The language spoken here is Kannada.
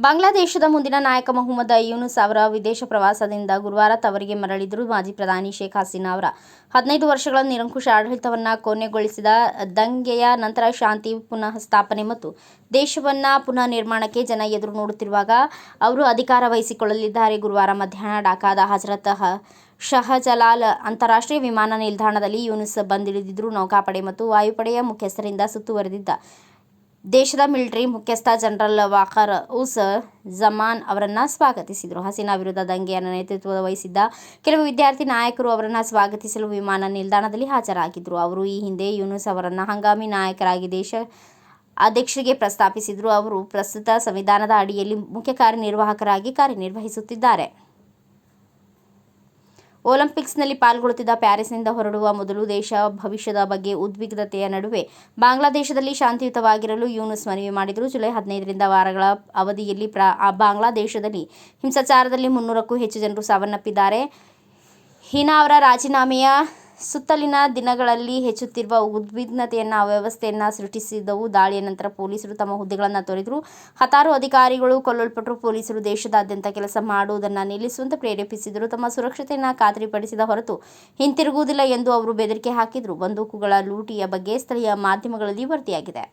ಬಾಂಗ್ಲಾದೇಶದ ಮುಂದಿನ ನಾಯಕ ಮೊಹಮ್ಮದ್ ಯೂನುಸ್ ಅವರ ವಿದೇಶ ಪ್ರವಾಸದಿಂದ ಗುರುವಾರ ತವರಿಗೆ ಮರಳಿದರು. ಮಾಜಿ ಪ್ರಧಾನಿ ಶೇಖ್ ಹಸೀನಾ ಅವರ 15 ವರ್ಷಗಳ ನಿರಂಕುಶ ಆಡಳಿತವನ್ನು ಕೊನೆಗೊಳಿಸಿದ ದಂಗೆಯ ನಂತರ ಶಾಂತಿ ಪುನಃ ಸ್ಥಾಪನೆ ಮತ್ತು ದೇಶವನ್ನು ಪುನಃ ನಿರ್ಮಾಣಕ್ಕೆ ಜನ ಎದುರು ನೋಡುತ್ತಿರುವಾಗ ಅವರು ಅಧಿಕಾರ ವಹಿಸಿಕೊಳ್ಳಲಿದ್ದಾರೆ. ಗುರುವಾರ ಮಧ್ಯಾಹ್ನ ಢಾಕಾದ ಹಜರತ್ ಶಹಜಲಾಲ್ ಅಂತಾರಾಷ್ಟ್ರೀಯ ವಿಮಾನ ನಿಲ್ದಾಣದಲ್ಲಿ ಯೂನುಸ್ ಬಂದಿಳಿದಿದ್ದರು. ನೌಕಾಪಡೆ ಮತ್ತು ವಾಯುಪಡೆಯ ಮುಖ್ಯಸ್ಥರಿಂದ ಸುತ್ತುವರೆದಿದ್ದ ದೇಶದ ಮಿಲಿಟರಿ ಮುಖ್ಯಸ್ಥ ಜನರಲ್ ವಾಕರ್ ಉಸ್ ಜಮಾನ್ ಅವರನ್ನು ಸ್ವಾಗತಿಸಿದರು. ಹಸೀನಾ ವಿರುದ್ಧ ದಂಗೆಯನ್ನು ನೇತೃತ್ವ ವಹಿಸಿದ್ದ ಕೆಲವು ವಿದ್ಯಾರ್ಥಿ ನಾಯಕರು ಅವರನ್ನು ಸ್ವಾಗತಿಸಲು ವಿಮಾನ ನಿಲ್ದಾಣದಲ್ಲಿ ಹಾಜರಾಗಿದ್ದರು. ಅವರು ಈ ಹಿಂದೆ ಯೂನುಸ್ ಅವರನ್ನು ಹಂಗಾಮಿ ನಾಯಕರಾಗಿ ದೇಶ ಅಧ್ಯಕ್ಷರಿಗೆ ಪ್ರಸ್ತಾಪಿಸಿದರು. ಅವರು ಪ್ರಸ್ತುತ ಸಂವಿಧಾನದ ಅಡಿಯಲ್ಲಿ ಮುಖ್ಯ ಕಾರ್ಯನಿರ್ವಾಹಕರಾಗಿ ಕಾರ್ಯನಿರ್ವಹಿಸುತ್ತಿದ್ದಾರೆ. ಒಲಿಂಪಿಕ್ಸ್ನಲ್ಲಿ ಪಾಲ್ಗೊಳ್ಳುತ್ತಿದ್ದ ಪ್ಯಾರಿಸ್ನಿಂದ ಹೊರಡುವ ಮೊದಲು ದೇಶ ಭವಿಷ್ಯದ ಬಗ್ಗೆ ಉದ್ವಿಗ್ನತೆಯ ನಡುವೆ ಬಾಂಗ್ಲಾದೇಶದಲ್ಲಿ ಶಾಂತಿಯುತವಾಗಿರಲು ಯೂನುಸ್ ಮನವಿ ಮಾಡಿದರು. ಜುಲೈ 15ರಿಂದ ವಾರಗಳ ಅವಧಿಯಲ್ಲಿ ಬಾಂಗ್ಲಾದೇಶದಲ್ಲಿ ಹಿಂಸಾಚಾರದಲ್ಲಿ 300ಕ್ಕೂ ಹೆಚ್ಚು ಜನರು ಸಾವನ್ನಪ್ಪಿದ್ದಾರೆ. ಹೀನಾ ಅವರ ರಾಜೀನಾಮೆಯ ಸುತ್ತಲಿನ ದಿನಗಳಲ್ಲಿ ಹೆಚ್ಚುತ್ತಿರುವ ಉದ್ವಿಗ್ನತೆಯನ್ನು ಅವ್ಯವಸ್ಥೆಯನ್ನು ಸೃಷ್ಟಿಸಿದವು. ದಾಳಿಯ ನಂತರ ಪೊಲೀಸರು ತಮ್ಮ ಹುದ್ದೆಗಳನ್ನು ತೊರೆದರು. ಹತ್ತಾರು ಅಧಿಕಾರಿಗಳು ಕೊಲ್ಲಲ್ಪಟ್ಟರು. ಪೊಲೀಸರು ದೇಶದಾದ್ಯಂತ ಕೆಲಸ ಮಾಡುವುದನ್ನು ನಿಲ್ಲಿಸುವಂತೆ ಪ್ರೇರೇಪಿಸಿದರು. ತಮ್ಮ ಸುರಕ್ಷತೆಯನ್ನು ಖಾತ್ರಿಪಡಿಸಿದ ಹೊರತು ಹಿಂತಿರುಗುವುದಿಲ್ಲ ಎಂದು ಅವರು ಬೆದರಿಕೆ ಹಾಕಿದರು. ಬಂದೂಕುಗಳ ಲೂಟಿಯ ಬಗ್ಗೆ ಸ್ಥಳೀಯ ಮಾಧ್ಯಮಗಳಲ್ಲಿ ವರದಿಯಾಗಿದೆ.